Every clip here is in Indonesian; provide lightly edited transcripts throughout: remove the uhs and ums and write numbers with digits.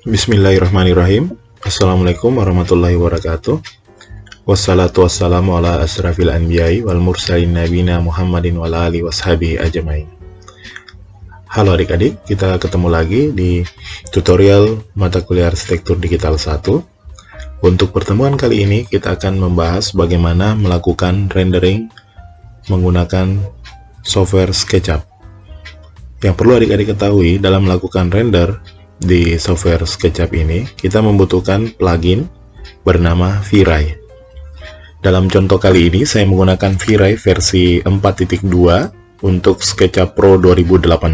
Bismillahirrahmanirrahim. Assalamualaikum warahmatullahi wabarakatuh. Wassalatu wassalamu ala asrafil anbiya'i wal mursalin nabina Muhammadin wa ala alihi washabihi ajmain. Halo adik-adik, kita ketemu lagi di tutorial mata kuliah arsitektur digital 1. Untuk pertemuan kali ini kita akan membahas bagaimana melakukan rendering menggunakan software SketchUp. Yang perlu adik-adik ketahui, dalam melakukan render di software SketchUp ini, kita membutuhkan plugin bernama V-Ray. Dalam contoh kali ini, saya menggunakan V-Ray versi 4.2 untuk SketchUp Pro 2018.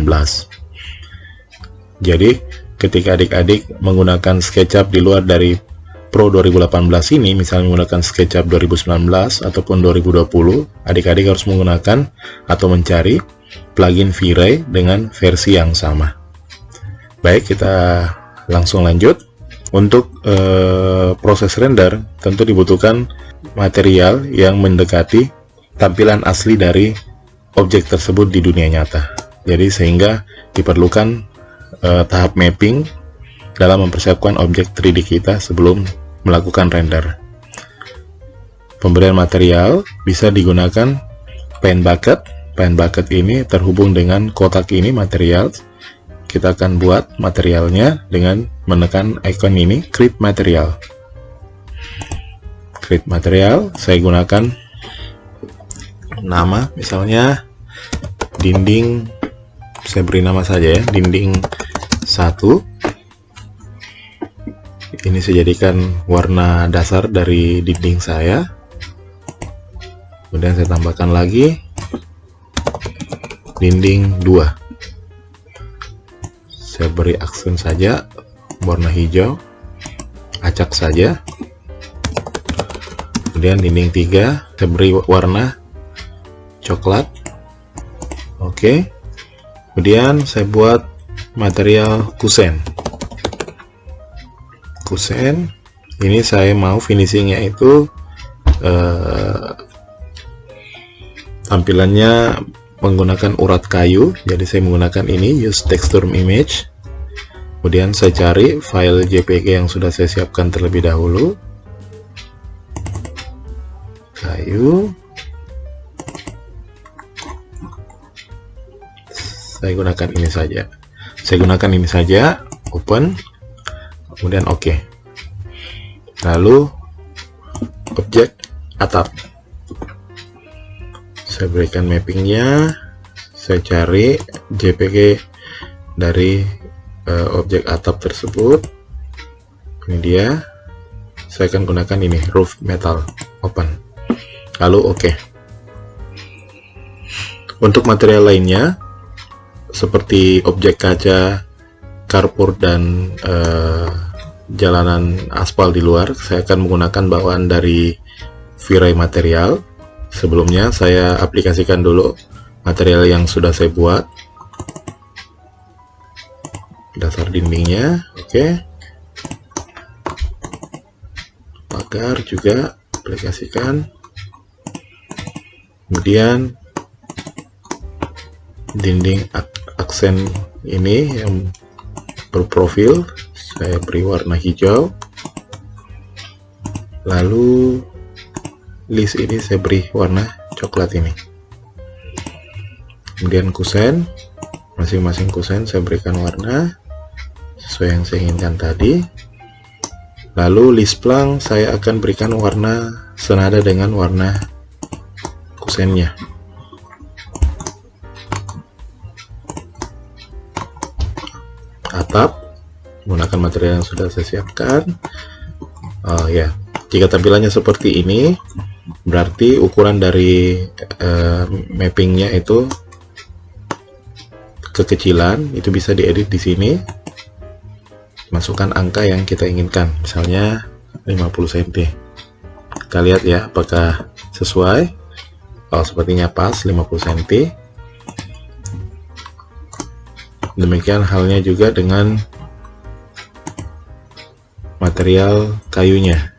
Jadi, ketika adik-adik menggunakan SketchUp di luar dari Pro 2018 ini, misalnya menggunakan SketchUp 2019 ataupun 2020, adik-adik harus menggunakan atau mencari plugin V-Ray dengan versi yang sama. Baik, kita langsung lanjut. Untuk proses render tentu dibutuhkan material yang mendekati tampilan asli dari objek tersebut di dunia nyata. Jadi sehingga diperlukan tahap mapping dalam mempersiapkan objek 3D kita sebelum melakukan render. Pemberian material bisa digunakan paint bucket. Paint bucket ini terhubung dengan kotak ini material. Kita akan buat materialnya dengan menekan icon ini, create material. Create material, saya gunakan nama, misalnya dinding, saya beri nama saja ya, dinding 1. Ini saya jadikan warna dasar dari dinding saya. Kemudian saya tambahkan lagi dinding 2. Saya beri aksen saja warna hijau, acak saja. Kemudian dinding 3 saya beri warna coklat. Oke. Kemudian saya buat material kusen. Kusen ini saya mau finishingnya itu tampilannya menggunakan urat kayu, jadi saya menggunakan ini, use texture image. Kemudian saya cari file JPG yang sudah saya siapkan terlebih dahulu. Kayu. Saya gunakan ini saja. Open. Kemudian OK. Lalu objek atap. Saya berikan mappingnya, saya cari JPG dari objek atap tersebut. Ini dia, saya akan gunakan ini, roof metal, open. Lalu OK. Untuk material lainnya, seperti objek kaca, carport, dan jalanan aspal di luar, saya akan menggunakan bawaan dari V-Ray material. Sebelumnya saya aplikasikan dulu material yang sudah saya buat. Dasar dindingnya, oke. Pagar juga aplikasikan. Kemudian dinding aksen ini yang berprofil, saya beri warna hijau. Lalu list ini saya beri warna coklat ini. Kemudian kusen, masing-masing kusen saya berikan warna sesuai yang saya inginkan tadi. Lalu list plank saya akan berikan warna senada dengan warna kusennya. Atap menggunakan material yang sudah saya siapkan. Ya, jika tampilannya seperti ini, berarti ukuran dari mappingnya itu kekecilan, itu bisa diedit di sini. Masukkan angka yang kita inginkan, misalnya 50 cm. Kita lihat ya apakah sesuai. Sepertinya pas 50 cm. Demikian halnya juga dengan material kayunya.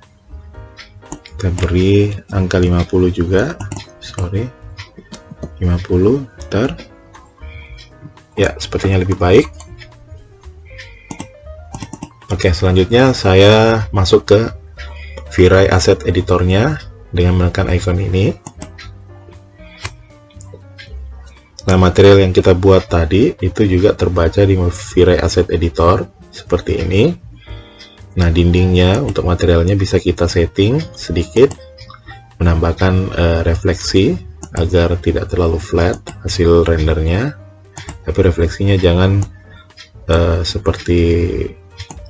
Kita beri angka 50 juga, 50 meter. Ya, sepertinya lebih baik. Oke, selanjutnya saya masuk ke V-Ray Asset Editornya dengan menekan icon ini. Nah, material yang kita buat tadi itu juga terbaca di V-Ray Asset Editor seperti ini. Nah, dindingnya untuk materialnya bisa kita setting sedikit, menambahkan refleksi agar tidak terlalu flat hasil rendernya, tapi refleksinya jangan seperti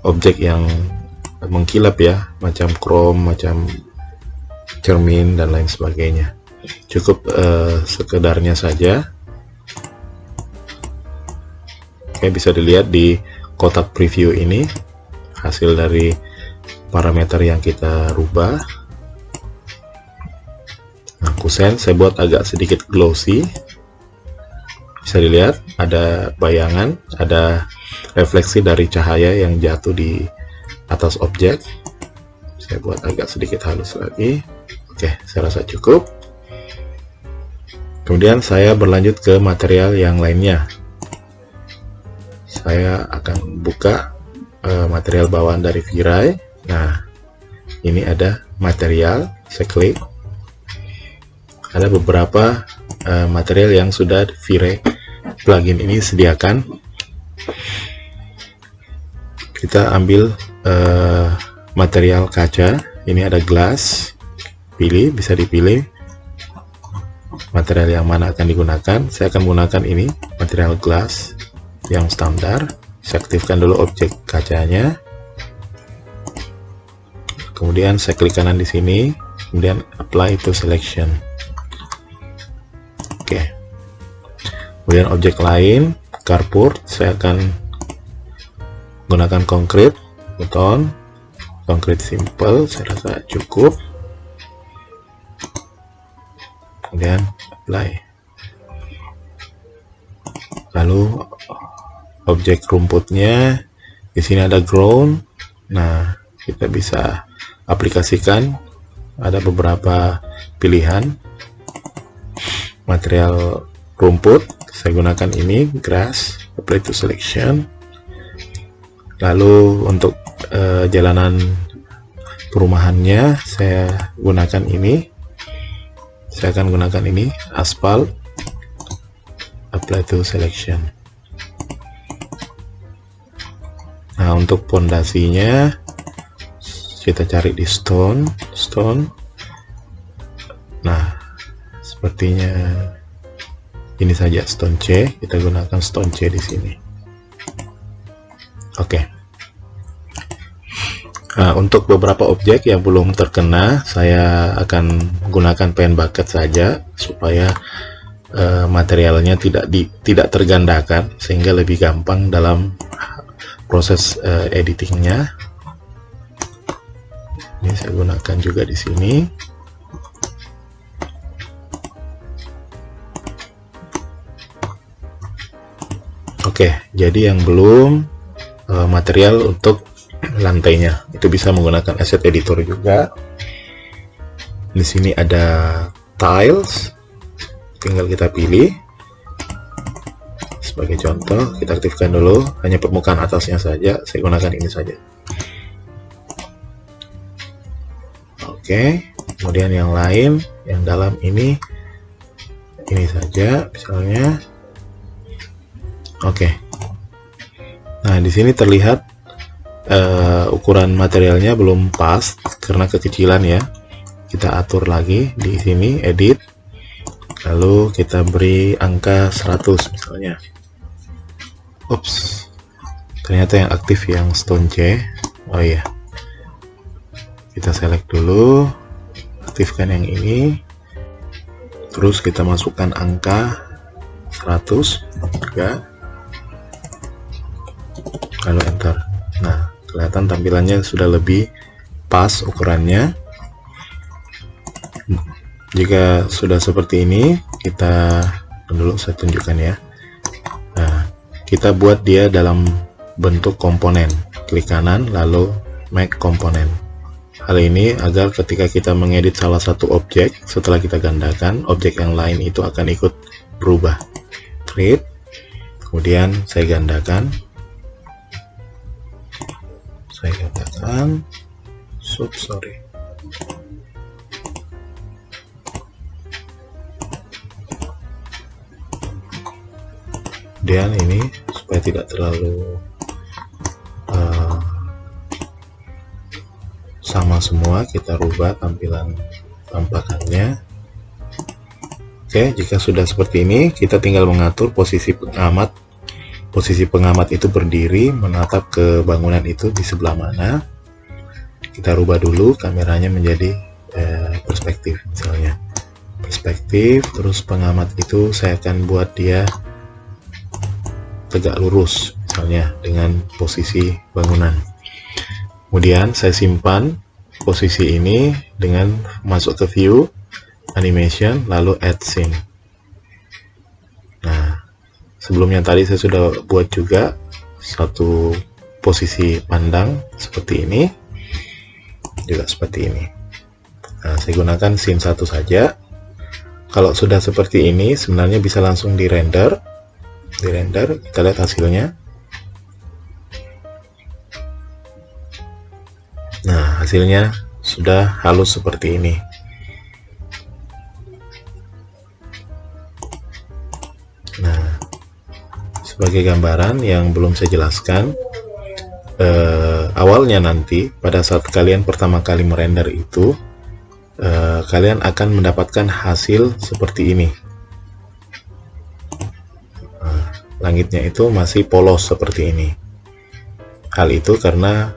objek yang mengkilap ya, macam chrome, macam cermin dan lain sebagainya. Cukup sekedarnya saja. Oke, bisa dilihat di kotak preview ini hasil dari parameter yang kita rubah. Nah, kusen saya buat agak sedikit glossy. Bisa dilihat ada bayangan, ada refleksi dari cahaya yang jatuh di atas objek. Saya buat agak sedikit halus lagi. Oke, saya rasa cukup. Kemudian saya berlanjut ke material yang lainnya. Saya akan buka material bawaan dari V-Ray. Nah, ini ada material, saya klik. Ada beberapa material yang sudah V-Ray plugin ini sediakan. Kita ambil material kaca. Ini ada glass. Pilih, bisa dipilih material yang mana akan digunakan. Saya akan menggunakan ini, material glass yang standar. Saya aktifkan dulu objek kacanya. Kemudian saya klik kanan di sini, kemudian apply to selection. Oke. Kemudian objek lain, carport, saya akan menggunakan concrete, beton, concrete simple, saya rasa cukup. Kemudian apply. Lalu objek rumputnya di sini ada ground. Nah, kita bisa aplikasikan, ada beberapa pilihan material rumput. Saya gunakan ini grass, apply to selection. Lalu untuk jalanan perumahannya saya gunakan ini. Saya akan gunakan ini aspal, apply to selection. Nah, untuk pondasinya kita cari di stone. Nah, sepertinya ini saja stone C. Kita gunakan stone C di sini. Oke. Nah, untuk beberapa objek yang belum terkena, saya akan gunakan pen bucket saja supaya materialnya tidak tergandakan, sehingga lebih gampang dalam proses editingnya. Ini saya gunakan juga di sini. Oke, jadi yang belum material untuk lantainya itu bisa menggunakan asset editor juga. Di sini ada tiles, tinggal kita pilih. Sebagai contoh, kita aktifkan dulu hanya permukaan atasnya saja. Saya gunakan ini saja. Oke, kemudian yang lain, yang dalam ini saja, misalnya. Oke. Nah, di sini terlihat ukuran materialnya belum pas karena kekecilan ya. Kita atur lagi di sini, edit. Lalu kita beri angka 100 misalnya. Ups, ternyata yang aktif yang stone C. Oh iya, kita select dulu, aktifkan yang ini, terus kita masukkan angka 100 juga, lalu enter. Nah, kelihatan tampilannya sudah lebih pas ukurannya. Jika sudah seperti ini, kita dulu saya tunjukkan ya. Nah, kita buat dia dalam bentuk komponen. Klik kanan lalu make komponen. Hal ini agar ketika kita mengedit salah satu objek, setelah kita gandakan, objek yang lain itu akan ikut berubah. Create, kemudian saya gandakan. saya katakan sorry. Dan ini supaya tidak terlalu sama semua, kita rubah tampakannya. Oke, jika sudah seperti ini, kita tinggal mengatur posisi pengamat. Posisi pengamat itu berdiri menatap ke bangunan itu di sebelah mana. Kita rubah dulu kameranya menjadi perspektif, misalnya perspektif, terus pengamat itu saya akan buat dia tegak lurus, misalnya dengan posisi bangunan. Kemudian saya simpan posisi ini dengan masuk ke view, animation, lalu add scene. Nah, sebelumnya tadi saya sudah buat juga satu posisi pandang seperti ini, juga seperti ini. Nah, saya gunakan scene 1 saja. Kalau sudah seperti ini, sebenarnya bisa langsung di render, kita lihat hasilnya. Nah, hasilnya sudah halus seperti ini. Nah, sebagai gambaran yang belum saya jelaskan, awalnya nanti pada saat kalian pertama kali merender itu, kalian akan mendapatkan hasil seperti ini. Nah, langitnya itu masih polos seperti ini. Hal itu karena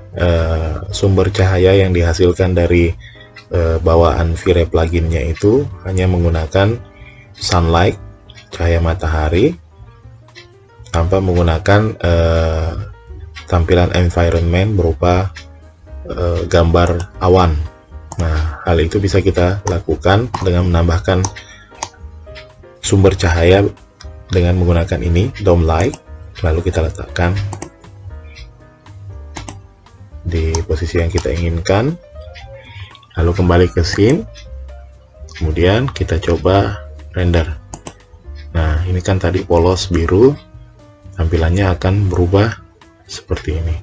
sumber cahaya yang dihasilkan dari bawaan V-Ray pluginnya itu hanya menggunakan sunlight, cahaya matahari, tanpa menggunakan tampilan environment berupa gambar awan. Nah, hal itu bisa kita lakukan dengan menambahkan sumber cahaya dengan menggunakan ini, dome light, lalu kita letakkan di posisi yang kita inginkan, lalu kembali ke scene, kemudian kita coba render. Nah, ini kan tadi polos biru, tampilannya akan berubah seperti ini.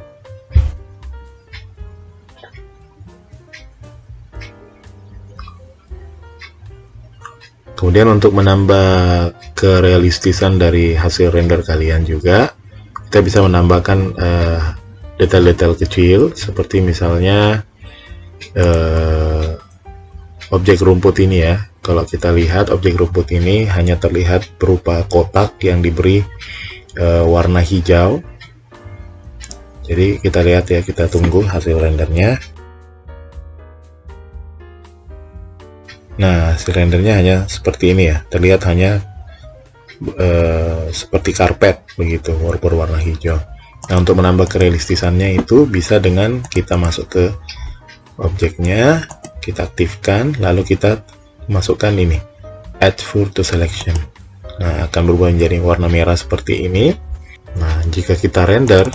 Kemudian untuk menambah kerealistisan dari hasil render kalian juga, kita bisa menambahkan detail-detail kecil, seperti misalnya objek rumput ini ya. Kalau kita lihat objek rumput ini hanya terlihat berupa kotak yang diberi warna hijau. Jadi kita lihat ya, kita tunggu hasil rendernya. Nah, hasil rendernya hanya seperti ini ya, terlihat hanya seperti karpet begitu, berwarna hijau. Nah, untuk menambah kerealistisannya itu bisa dengan kita masuk ke objeknya, kita aktifkan, lalu kita masukkan ini, add photo selection. Nah, akan berubah menjadi warna merah seperti ini. Nah, jika kita render,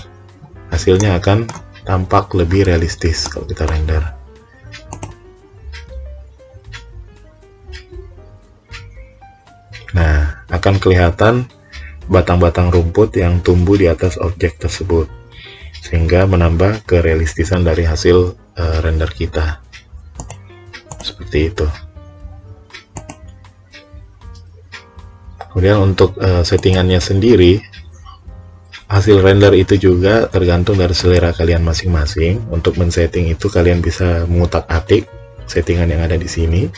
hasilnya akan tampak lebih realistis kalau kita render. Nah, akan kelihatan batang-batang rumput yang tumbuh di atas objek tersebut, sehingga menambah kerealistisan dari hasil render kita. Seperti itu. Kemudian untuk settingannya sendiri, hasil render itu juga tergantung dari selera kalian masing-masing. Untuk men-setting itu kalian bisa mengutak-atik settingan yang ada di sini.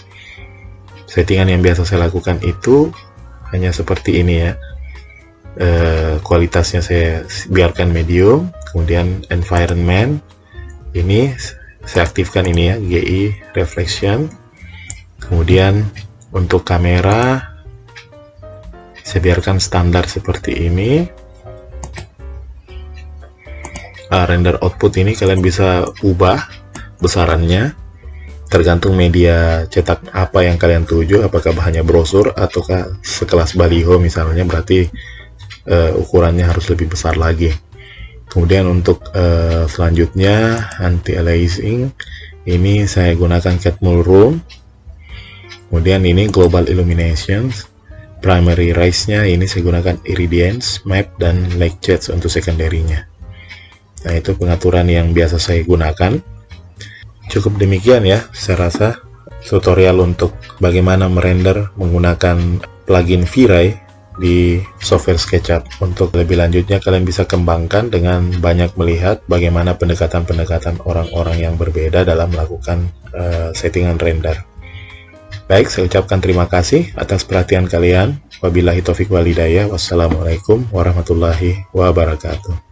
Settingan yang biasa saya lakukan itu hanya seperti ini ya. Kualitasnya saya biarkan medium, kemudian environment ini saya aktifkan ini ya, GI reflection. Kemudian untuk kamera saya biarkan standar seperti ini. Render output ini kalian bisa ubah besarannya tergantung media cetak apa yang kalian tuju, apakah hanya brosur ataukah sekelas baliho misalnya, berarti ukurannya harus lebih besar lagi. Kemudian untuk selanjutnya anti-aliasing ini saya gunakan Catmull Room. Kemudian ini global illumination, primary rays nya ini saya gunakan irradiance, map, dan light shades untuk secondary-nya. Nah, itu pengaturan yang biasa saya gunakan. Cukup demikian ya, saya rasa tutorial untuk bagaimana merender menggunakan plugin V-Ray di software SketchUp. Untuk lebih lanjutnya kalian bisa kembangkan dengan banyak melihat bagaimana pendekatan-pendekatan orang-orang yang berbeda dalam melakukan settingan render. Baik, saya ucapkan terima kasih atas perhatian kalian. Wabillahi taufiq wal hidayah. Wassalamualaikum warahmatullahi wabarakatuh.